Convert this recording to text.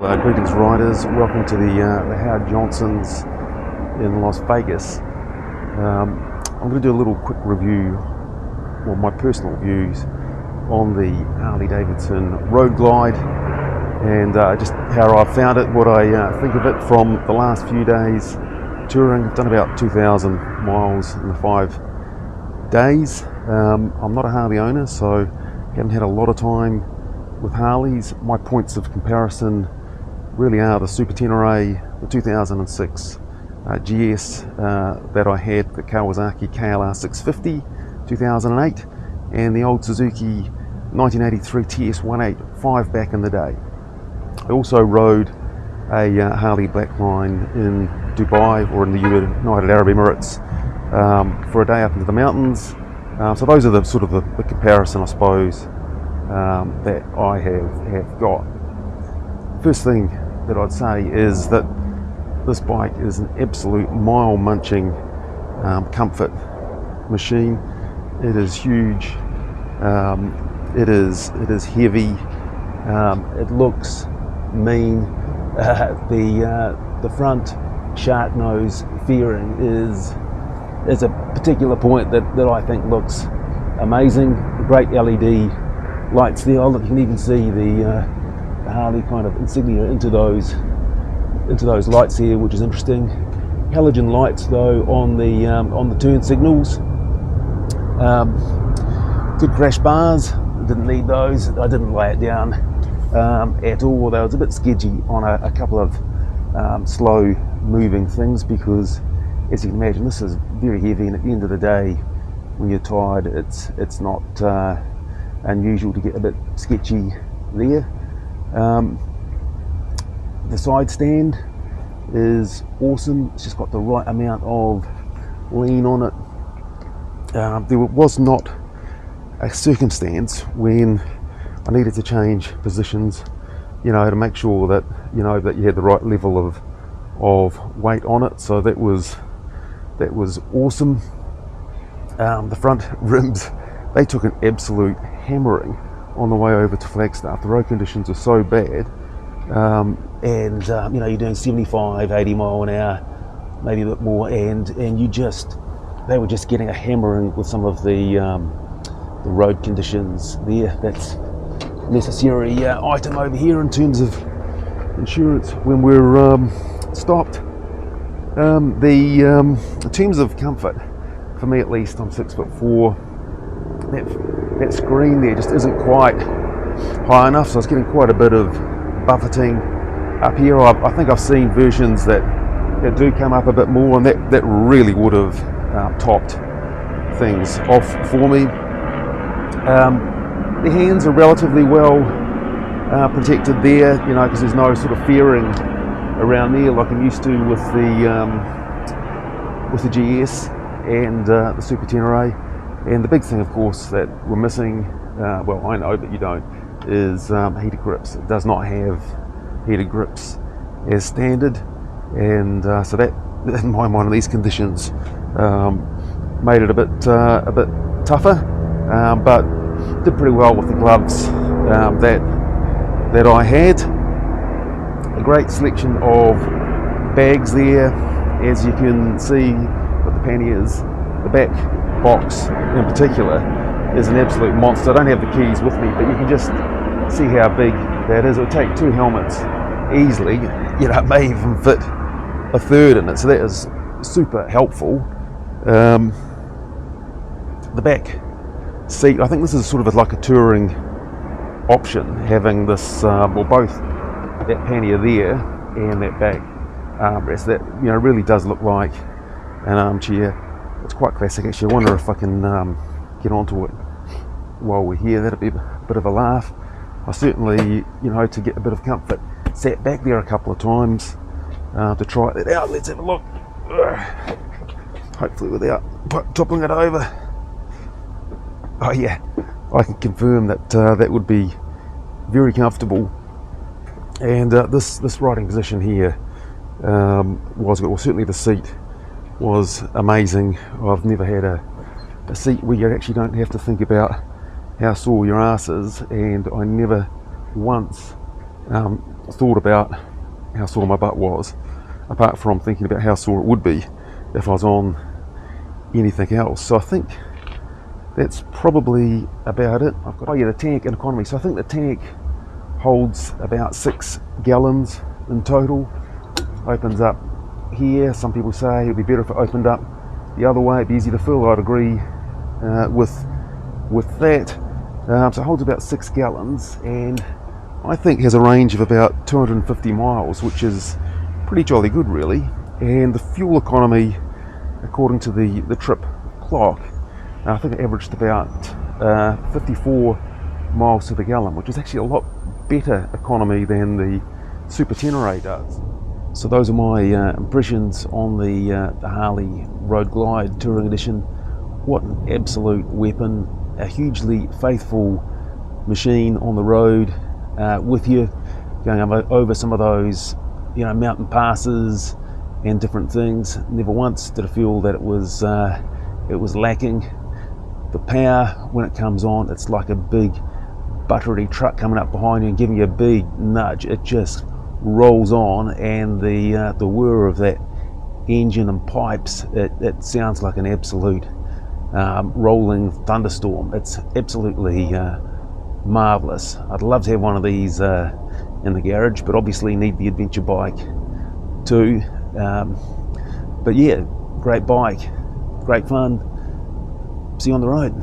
Greetings riders, welcome to the Howard Johnson's in Las Vegas. I'm going to do a little quick review, well, my personal views on the Harley Davidson Road Glide and just how I found it, what I think of it from the last few days touring. I've done about 2,000 miles in the 5 days. I'm not a Harley owner, so haven't had a lot of time with Harleys. My points of comparison really are the Super Tenere, the 2006 GS that I had, the Kawasaki KLR 650 2008, and the old Suzuki 1983 TS185 back in the day. I also rode a Harley Blackline in Dubai, or in the United Arab Emirates, for a day up into the mountains. So those are the sort of the comparison, I suppose, that I have got. First thing that I'd say is that this bike is an absolute mile-munching comfort machine. It is huge. It is heavy. It looks mean. The front shark nose fairing is a particular point that I think looks amazing. Great LED lights there. You can even see the Harley kind of insignia into those lights here, which is interesting. Halogen lights though on the turn signals. Good crash bars. Didn't need those. I didn't lay it down at all, although it was a bit sketchy on a couple of slow moving things, because as you can imagine, this is very heavy, and at the end of the day, when you're tired, it's not unusual to get a bit sketchy there. The side stand is awesome. It's just got the right amount of lean on it. There was not a circumstance when I needed to change positions, to make sure that that you had the right level of weight on it. So that was awesome. The front rims, they took an absolute hammering on the way over to Flagstaff. The road conditions were so bad, and you're doing 75, 80 mile an hour, maybe a bit more, and they were just getting a hammering with some of the road conditions there. That's a necessary item over here in terms of insurance when we're stopped. In terms of comfort, for me at least, I'm 6'4". That screen there just isn't quite high enough, so I was getting quite a bit of buffeting up here. I think I've seen versions that do come up a bit more, and that really would have topped things off for me. The hands are relatively well protected there, because there's no sort of fairing around there like I'm used to with the GS and the Super Tenere. And the big thing, of course, that we're missing, well, I know, but you don't, is heated grips. It does not have heated grips as standard, and so that, in my mind, in these conditions, made it a bit tougher, but did pretty well with the gloves that I had. A great selection of bags there, as you can see with the panniers. The back box in particular is an absolute monster. I don't have the keys with me, but you can just see how big that is. It would take 2 helmets easily. It may even fit a third in it, so that is super helpful. The back seat, I think this is sort of like a touring option, having this, both that pannier there and that back armrest. That really does look like an armchair. It's quite classic, actually. I wonder if I can get onto it while we're here. That'd be a bit of a laugh. I certainly, to get a bit of comfort, sat back there a couple of times to try it out. Let's have a look. Hopefully without toppling it over. Oh yeah, I can confirm that that would be very comfortable. And this riding position here was good. Well, certainly the seat was amazing. I've never had a seat where you actually don't have to think about how sore your ass is, and I never once thought about how sore my butt was, apart from thinking about how sore it would be if I was on anything else. So I think that's probably about it. I've got, oh yeah, the tank and economy. So I think the tank holds about 6 gallons in total. Opens up here. Some people say it would be better if it opened up the other way. It'd be easy to fill. I'd agree with that. So it holds about 6 gallons, and I think has a range of about 250 miles, which is pretty jolly good, really. And the fuel economy, according to the trip clock, I think it averaged about 54 miles to the gallon, which is actually a lot better economy than the Super Tenere does. So those are my impressions on the Harley Road Glide Touring Edition. What an absolute weapon, a hugely faithful machine on the road with you, going over some of those, you know, mountain passes and different things. Never once did I feel that it was lacking. The power, when it comes on, it's like a big buttery truck coming up behind you and giving you a big nudge. It just rolls on, and the whir of that engine and pipes, it sounds like an absolute rolling thunderstorm. It's absolutely marvellous. I'd love to have one of these in the garage, but obviously need the adventure bike too. But yeah, great bike, great fun. See you on the road.